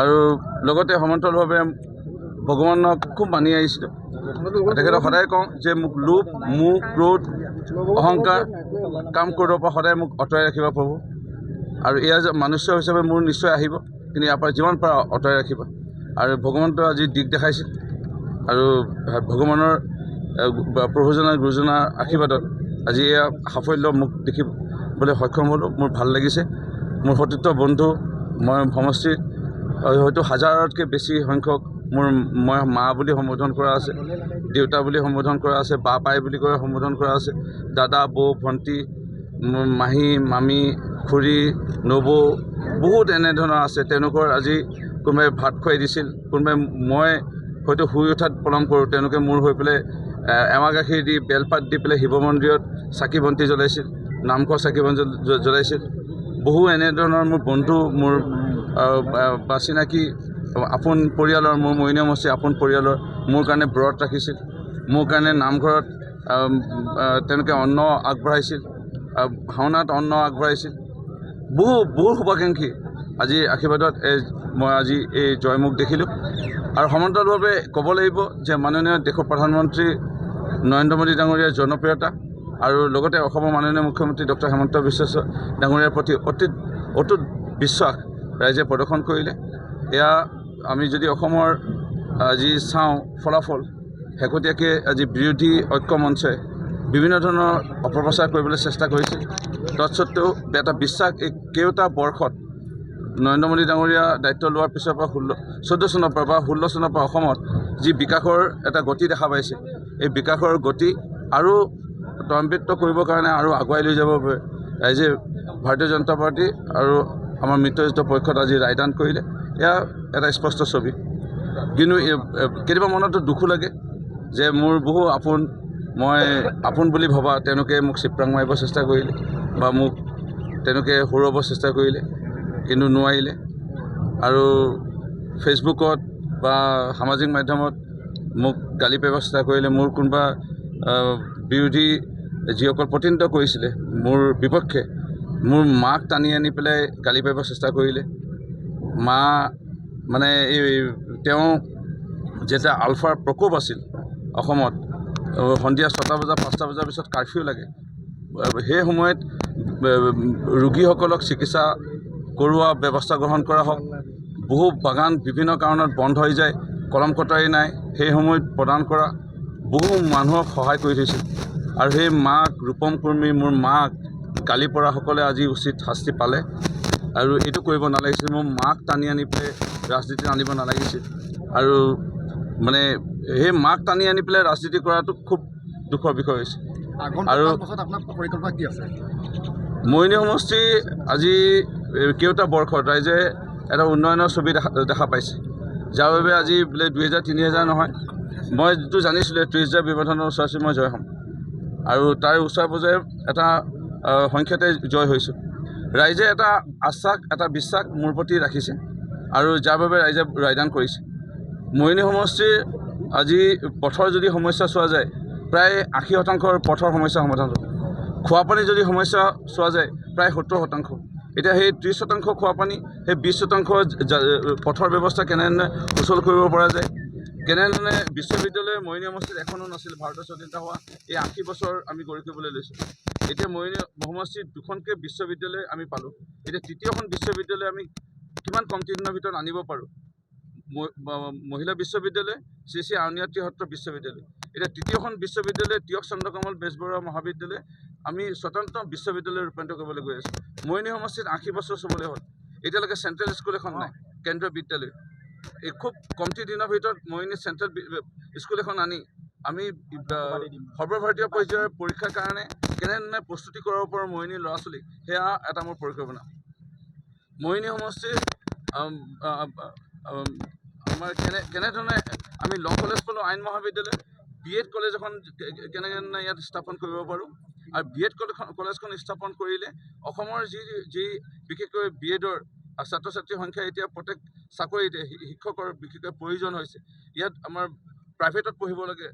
আৰু লগতে সমান্তৰালভাৱে ভগৱানক খুব মানি আহিছিলোঁ। তেখেতক সদায় কওঁ যে মোক লোভ, মোহ, ক্ৰোধ, অহংকাৰ কাম কৰিব পৰা সদায় মোক আঁতৰাই ৰাখিবা প্ৰভু। আৰু এয়া যে মনুষ্য হিচাপে মোৰ নিশ্চয় আহিব, কিন্তু ইয়াৰ পৰা যিমান পাৰা আঁতৰাই ৰাখিবা। আৰু ভগৱন্তই আজি দিশ দেখাইছিল আৰু ভগৱানৰ প্ৰভুজনাৰ গুৰুজনাৰ আশীৰ্বাদত আজি এয়া সাফল্য মোক দেখিবলৈ সক্ষম হ'লোঁ। মোৰ ভাল লাগিছে। মোৰ সতীৰ্থ বন্ধু, মই সমষ্টিৰ হয়তো হাজাৰতকৈ বেছি সংখ্যক মই মা বুলি সম্বোধন কৰা আছে, দেউতা বুলি সম্বোধন কৰা আছে, বা পাই বুলি কৈ সম্বোধন কৰা আছে, দাদা, বৌ, ভণ্টি, মাহী, মামী, খুৰী, নবৌ, বহুত এনেধৰণৰ আছে। তেওঁলোকৰ আজি কোনোবাই ভাত খুৱাই দিছিল, কোনোবাই মই হয়তো শুই উঠাত প্ৰণাম কৰোঁ, তেওঁলোকে মোৰ হৈ পেলাই এৱা গাখীৰ দি বেলপাত দি পেলাই শিৱ মন্দিৰত চাকি বন্তি জ্বলাইছিল, নামঘৰ চাকি বন্তি জ্বলাইছিল। বহু এনেধৰণৰ মোৰ বন্ধু, মোৰ বা চিনাকি আপোন পৰিয়ালৰ, মোৰ মৰিয়নি সমষ্টিৰ আপোন পৰিয়ালৰ মোৰ কাৰণে ব্ৰত ৰাখিছিল, মোৰ কাৰণে নামঘৰত তেওঁলোকে অন্ন আগবঢ়াইছিল, ভাওনাত অন্ন আগবঢ়াইছিল। বহু শুভাকাংক্ষী আজি আশীৰ্বাদত মই আজি এই জয়মুখ দেখিলোঁ। আৰু সমান্তৰালভাৱে ক'ব লাগিব যে মাননীয় দেশৰ প্ৰধানমন্ত্ৰী নৰেন্দ্ৰ মোদী ডাঙৰীয়াৰ জনপ্ৰিয়তা আৰু লগতে অসমৰ মাননীয় মুখ্যমন্ত্ৰী ডক্টৰ হিমন্ত বিশ্ব ডাঙৰীয়াৰ প্ৰতি অটুট বিশ্বাস ৰাইজে প্ৰদৰ্শন কৰিলে। এয়া আমি যদি অসমৰ আজি চাওঁ ফলাফল, শেহতীয়াকৈ আজি বিৰোধী ঐক্য মঞ্চই বিভিন্ন ধৰণৰ অপপ্ৰচাৰ কৰিবলৈ চেষ্টা কৰিছিল। তৎসত্ত্বেও এটা বিশ্বাস এই কেইটা বৰ্ষত নৰেন্দ্ৰ মোদী ডাঙৰীয়া দায়িত্ব লোৱাৰ পিছৰ পৰা 14 চনৰ পৰা বা 16 চনৰ পৰা অসমত যি বিকাশৰ এটা গতি দেখা পাইছে, এই বিকাশৰ গতি আৰু ত্বৰান্বিত কৰিবৰ কাৰণে আৰু আগুৱাই লৈ যাবৰ বাবে ৰাইজে ভাৰতীয় জনতা পাৰ্টি আৰু আমাৰ মিত্ৰজোঁটৰ পক্ষত আজি ৰায়দান কৰিলে। এয়া এটা স্পষ্ট ছবি। কিন্তু কেতিয়াবা মনতো দুখো লাগে যে মোৰ বহু মই আপোন বুলি ভবা তেওঁলোকে মোক চিপৰাং মাৰিব চেষ্টা কৰিলে বা মোক তেওঁলোকে হৰুৱাব চেষ্টা কৰিলে, কিন্তু নোৱাৰিলে। আৰু ফেচবুকত বা সামাজিক মাধ্যমত মোক গালি পাৰিব চেষ্টা কৰিলে। মোৰ কোনোবা বিৰোধী যিসকল প্ৰতিনিধিত্ব কৰিছিলে মোৰ বিপক্ষে, মোৰ মাক টানি আনি পেলাই গালি পাৰিব চেষ্টা কৰিলে। মা মানে তেওঁ যেতিয়া আলফাৰ প্ৰকোপ আছিল অসমত, সন্ধিয়া 6টা বজা 5টা বজাৰ পিছত কাৰফিউ লাগে, সেই সময়ত ৰোগীসকলক চিকিৎসা কৰোৱা ব্যৱস্থা গ্ৰহণ কৰা হওক, বহু বাগান বিভিন্ন কাৰণত বন্ধ হৈ যায়, কলম কটাৰী নাই, সেই সময়ত প্ৰদান কৰা, বহু মানুহক সহায় কৰি থৈছিল। আৰু সেই মাক, ৰূপম কুৰ্মী, মোৰ মাক গালি পৰাসকলে আজি উচিত শাস্তি পালে। আৰু এইটো কৰিব নালাগিছিল, মোৰ মাক টানি আনি পেলাই ৰাজনীতিত আনিব নালাগিছিল। আৰু মানে সেই মাক টানি আনি পেলাই ৰাজনীতি কৰাটো খুব দুখৰ বিষয় হৈছে। আৰু পৰিকল্পনা কি আছে? মৰিয়নি সমষ্টি আজি কেইটা বৰ্ষত ৰাইজে এটা উন্নয়নৰ ছবি দেখা পাইছে, যাৰ বাবে আজি বোলে 2000-3000 নহয়, মই যিটো জানিছিলোঁ 30,000 ব্যৱধানৰ ওচৰা-ওচৰি মই জয় হ'ম। আৰু তাৰ ওচৰে পাজৰে এটা সংখ্যাতে জয় হৈছোঁ। ৰাইজে এটা আশ্বাস, এটা বিশ্বাস মোৰ প্ৰতি ৰাখিছে আৰু যাৰ বাবে ৰাইজে ৰায়দান কৰিছে। মৰিয়নি সমষ্টিৰ আজি পথৰ যদি সমস্যা চোৱা যায়, প্ৰায় 80% পথৰ সমস্যা সমাধান হ'ল। খোৱাপানী যদি সমস্যা চোৱা যায়, প্ৰায় 70%। এতিয়া সেই 30% খোৱাপানী, সেই 20% পথৰ ব্যৱস্থা কেনেধৰণে সুচল কৰিব পৰা যায়, কেনেধৰণে বিশ্ববিদ্যালয় মৰিয়নি সমষ্টিত এখনো নাছিল ভাৰতৰ স্বাধীনতা হোৱা এই 80 বছৰ আমি গঢ়ি কৰিবলৈ লৈছোঁ। এতিয়া মৰিয়নি সমষ্টিত 2খনকৈ বিশ্ববিদ্যালয় আমি পালোঁ। এতিয়া তৃতীয়খন বিশ্ববিদ্যালয় আমি কিমান কমটি দিনৰ ভিতৰত আনিব পাৰোঁ। মহিলা বিশ্ববিদ্যালয়, শ্ৰী আউনীআটী সত্ৰ বিশ্ববিদ্যালয়, এতিয়া তৃতীয়খন বিশ্ববিদ্যালয় তিয়ক চন্দ্ৰকমল বেজবৰুৱা মহাবিদ্যালয় আমি স্বতন্ত্ৰ বিশ্ববিদ্যালয় ৰূপান্তৰিত কৰিবলৈ গৈ আছোঁ। মৰিয়নি সমষ্টিত 80 বছৰ চুবলৈ হ'ল, এতিয়ালৈকে চেণ্ট্ৰেল স্কুল এখন নাই, কেন্দ্ৰীয় বিদ্যালয়। এই খুব কমটি দিনৰ ভিতৰত মৰিয়নি চেণ্ট্ৰেল স্কুল এখন আনি আমি সৰ্বভাৰতীয় পৰ্যায়ৰ পৰীক্ষাৰ কাৰণে কেনেধৰণে প্ৰস্তুতি কৰাব পাৰোঁ মৰিয়নিৰ ল'ৰা ছোৱালীক, সেয়া এটা মোৰ পৰিকল্পনা। মৰিয়নি সমষ্টিৰ আমাৰ কেনেধৰণে আমি ল কলেজ পালোঁ, আইন মহাবিদ্যালয়, BEd কলেজ এখন কেনেধৰণে ইয়াত স্থাপন কৰিব পাৰোঁ। আৰু BEd কলেজখন স্থাপন কৰিলে অসমৰ যি বিশেষকৈ BEdৰ ছাত্ৰ ছাত্ৰীৰ সংখ্যা এতিয়া প্ৰত্যেক চাকৰিতে শিক্ষকৰ বিশেষকৈ প্ৰয়োজন হৈছে। ইয়াত আমাৰ প্ৰাইভেটত পঢ়িব লাগে,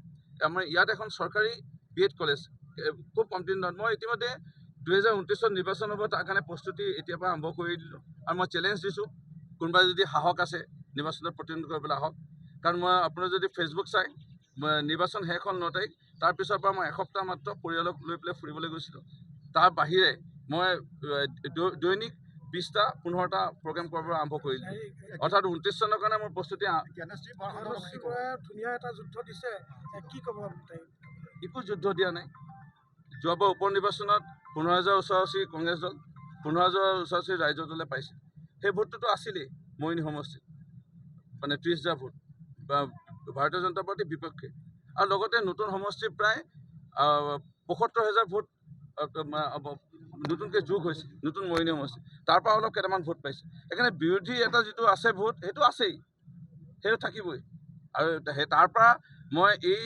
আমাৰ ইয়াত এখন চৰকাৰী BEd কলেজ খুব কমটি দিনত। মই ইতিমধ্যে 2029 নিৰ্বাচন হ'ব, তাৰ কাৰণে প্ৰস্তুতি এতিয়াৰ পৰা আৰম্ভ কৰি দিলোঁ। আৰু মই চেলেঞ্জ দিছোঁ কোনোবাই যদি সাহস আছে নিৰ্বাচনত প্ৰতিদ্বন্দ্বিতা কৰিবলৈ আহক। কাৰণ মই আপোনাৰ যদি ফেচবুক চাই নিৰ্বাচন শেষ হ'ল 9 তাৰিখ, তাৰপিছৰ পৰা মই এসপ্তাহ মাত্ৰ পৰিয়ালক লৈ পেলাই ফুৰিবলৈ গৈছিলোঁ। তাৰ বাহিৰে মই দৈনিক 20টা 15টা প্ৰগ্ৰেম কৰিব আৰম্ভ কৰিলোঁ। অৰ্থাৎ 29 চনৰ কাৰণে মোৰ প্ৰস্তুতি ধুনীয়া এটা যুদ্ধ দিছে, কি ক'ব? একো যুদ্ধ দিয়া নাই। যোৱাবাৰ উপ নিৰ্বাচনত 15,000 ওচৰা-ওচৰি কংগ্ৰেছ দল, 15,000 ওচৰা-ওচৰি ৰাইজৰ দলে পাইছে। সেই ভোটটোতো আছিলেই মৰিনী সমষ্টিত, মানে 30,000 ভোট বা ভাৰতীয় জনতা পাৰ্টিৰ বিপক্ষে। আৰু লগতে নতুন সমষ্টিৰ প্ৰায় 75,000 ভোট নতুনকৈ যোগ হৈছে, নতুন মৰিনী সমষ্টি। তাৰ পৰা অলপ কেইটামান ভোট পাইছে। সেইকাৰণে বিৰোধী এটা যিটো আছে ভোট, সেইটো আছেই, সেইটো থাকিবই। আৰু তাৰ পৰা মই এই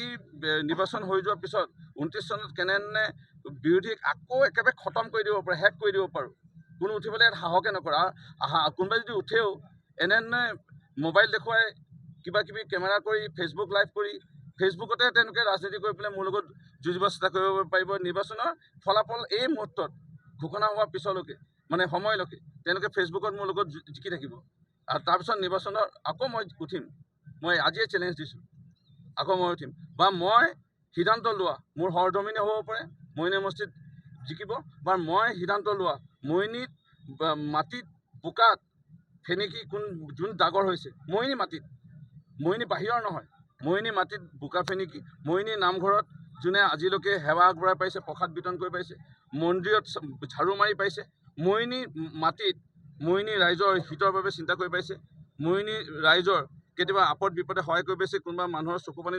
নিৰ্বাচন হৈ যোৱাৰ পিছত 29 চনত কেনেধৰণে বিৰোধীক আকৌ একেবাৰে খতম কৰি দিব পাৰোঁ, শেষ কৰি দিব পাৰোঁ, কোনো উঠিবলৈ ইয়াত সাহসে নকৰে। কোনোবাই যদি উঠেও এনেধৰণে মোবাইল দেখুৱাই কিবা কিবি কেমেৰা কৰি ফেচবুক লাইভ কৰি ফেচবুকতে তেওঁলোকে ৰাজনীতি কৰি পেলাই মোৰ লগত যুঁজিব চেষ্টা কৰিব পাৰিব। নিৰ্বাচনৰ ফলাফল এই মুহূৰ্তত ঘোষণা হোৱাৰ পিছলৈকে, মানে সময়লৈকে তেওঁলোকে ফেচবুকত মোৰ লগত জিকি থাকিব। আৰু তাৰপিছত নিৰ্বাচনৰ আকৌ মই উঠিম। মই আজিয়ে চেলেঞ্জ দিছোঁ, আকৌ মই উঠিম। বা মই সিদ্ধান্ত লোৱা মোৰ সৰজমিনে হ'ব পাৰে, মৰিনী সমষ্টিত জিকিব, বা মই সিদ্ধান্ত লোৱা মৰিনীত মাটিত বোকাত ফেনেকি যোন ডাগৰ হৈছে মৰিনী মাটিত, মৰিনী বাহিৰৰ নহয়, মৰিনী মাটিত বোকা ফেনেকি, মৰিনী নামঘৰত যোনে আজিলৈকে সেৱা আগবঢ়াই পাইছে, প্ৰসাদ বিতৰণ কৰি পাইছে, মন্দিৰত ঝাৰু মাৰি পাইছে, মৰিনী মাটিত মৰিনী ৰাইজৰ হিতৰ বাবে চিন্তা কৰি পাইছে, মৰিনী ৰাইজৰ কেতিয়াবা আপদ বিপদে সহায় কৰি পাইছে, কোনোবা মানুহৰ চকু পানী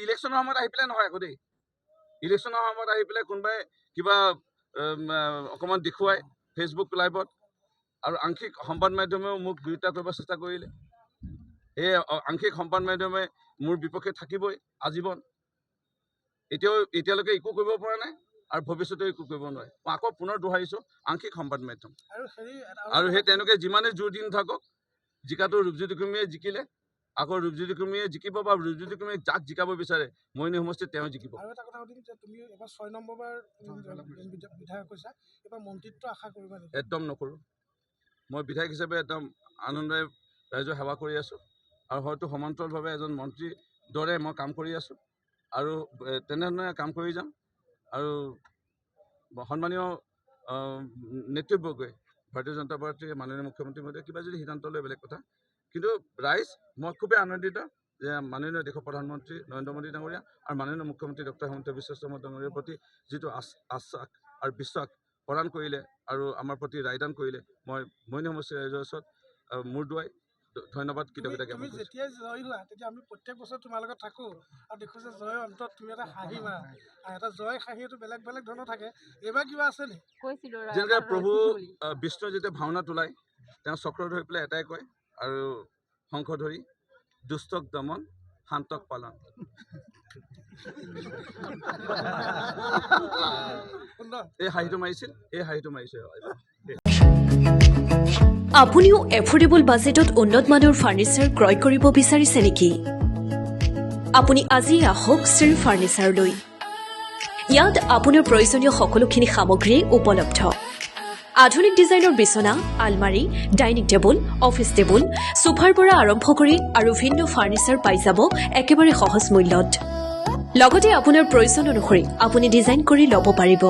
ইলেকশ্যনৰ সময়ত আহি পেলাই নহয় আকৌ দেই। ইলেকশ্যনৰ সময়ত আহি পেলাই কোনোবাই কিবা অকণমান দেখুৱাই ফেচবুক লাইভত, আৰু আংশিক সংবাদ মাধ্যমেও মোক বিৰোধিতা কৰিব চেষ্টা কৰিলে। এই আংশিক সংবাদ মাধ্যমে মোৰ বিপক্ষে থাকিবই আজীৱন। এতিয়ালৈকে একো কৰিব পৰা নাই আৰু ভৱিষ্যতেও একো কৰিব নোৱাৰে। মই আকৌ পুনৰ দোহাৰিছোঁ, আংশিক সংবাদ মাধ্যম। আৰু সেই তেওঁলোকে যিমানে জোৰ দি নাথাকক, জিকাটো ৰূপজ্যোতি কুৰ্মীয়ে জিকিলে, আকৌ ৰূপজ্যোতি কুৰ্মীয়ে জিকিব, বা ৰূপজ্যোতি কুৰ্মীয়ে যাক জিকাব বিচাৰে মৰিনী সমষ্টিত তেওঁ জিকিব। আৰু এটা কথা সুধিম যে তুমি এবাৰ 6 নম্বৰবাৰ বিধায়ক কৈছা, এবাৰ মন্ত্ৰীত্ব আশা কৰিবা নেকি? একদম নকৰোঁ। মই বিধায়ক হিচাপে একদম আনন্দৰে ৰাইজৰ সেৱা কৰি আছোঁ, আৰু হয়তো সমান্তৰালভাৱে এজন মন্ত্ৰীৰ দৰে মই কাম কৰি আছোঁ, আৰু তেনেধৰণে কাম কৰি যাম। আৰু সন্মানীয় নেতৃবৰ্গই ভাৰতীয় জনতা পাৰ্টীৰ মাননীয় মুখ্যমন্ত্ৰী মহোদয়ে কিবা যদি সিদ্ধান্ত লয় বেলেগ কথা, কিন্তু ৰাইজ মই খুবেই আনন্দিত যে মাননীয় দেশৰ প্ৰধানমন্ত্ৰী নৰেন্দ্ৰ মোদী ডাঙৰীয়া আৰু মাননীয় মুখ্যমন্ত্ৰী ডক্টৰ হিমন্ত বিশ্ব শৰ্মা ডাঙৰীয়াৰ প্ৰতি যিটো আশ্বাস আৰু বিশ্বাস প্ৰদান কৰিলে আৰু আমাৰ প্ৰতি ৰায়দান কৰিলে, মই মৰিনী সমষ্টিৰ ৰাইজৰ ওচৰত মূৰ দুৱাই ধন্যবাদ কৃতজ্ঞতা জ্ঞাপন কৰিছোঁ। যেতিয়া জয় হোৱা তেতিয়া আমি প্ৰত্যেক বছৰ তোমাৰ লগত থাকোঁ আৰু দেখোঁ যে জয়ৰ অন্তত তুমি এটা হাঁহি মাৰা, এটা জয় হাঁহিটো বেলেগ বেলেগ ধৰণৰ থাকে। এইবাৰ কিবা আছে নেকি? যেনেকৈ প্ৰভু বিষ্ণুৱে যেতিয়া ভাওনা তোলাই, তেওঁ চক্ৰ ধৰি পেলাই এটাই কয়, আৰু শংখ ধৰি দুষ্টক দমন শান্তক পালন। এই হাঁহিটো মাৰিছিল, এই হাঁহিটো মাৰিছে। আপুনিও এফোৰ্ডেবল বাজেটত উন্নত মানৰ ফাৰ্নিচাৰ ক্ৰয় কৰিব বিচাৰিছে নেকি? আপুনি আজি আহক শ্ৰী ফাৰ্নিচাৰলৈ। ইয়াত আপোনাৰ প্ৰয়োজনীয় সকলোখিনি সামগ্ৰী উপলব্ধ। আধুনিক ডিজাইনৰ বিচনা, আলমাৰী, ডাইনিং টেবুল, অফিচ টেবুল, সোফাৰ পৰা আৰম্ভ কৰি আৰু ভিন্ন ফাৰ্নিচাৰ পাই যাব একেবাৰে সহজ মূল্যত। লগতে আপোনাৰ প্ৰয়োজন অনুসৰি আপুনি ডিজাইন কৰি ল'ব পাৰিব।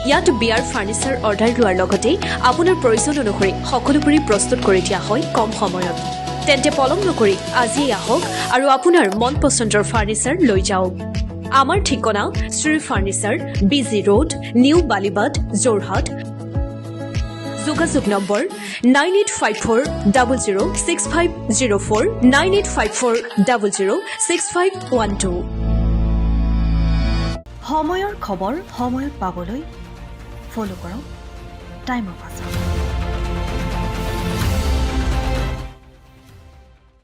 ইয়াত বিয়াৰ ফাৰ্নিচাৰ অৰ্ডাৰ লোৱাৰ লগতে আপোনাৰ প্ৰয়োজন অনুসৰি সকলোবোৰে প্ৰস্তুত কৰি দিয়া হয় কম সময়ত। তেন্তে পলম নকৰি আজিয়েই আহক আৰু আপোনাৰ মন পচন্দৰ ফাৰ্নিচাৰ লৈ যাওক। আমাৰ ঠিকনা Shri furniture, BG road, new Balibad, Jorhat. যোগাযোগ নম্বৰ 9854006504, 9854006512। সময়ৰ খবৰ সময়ত পাবলৈ ফলো কৰক টাইম অফ আছাম।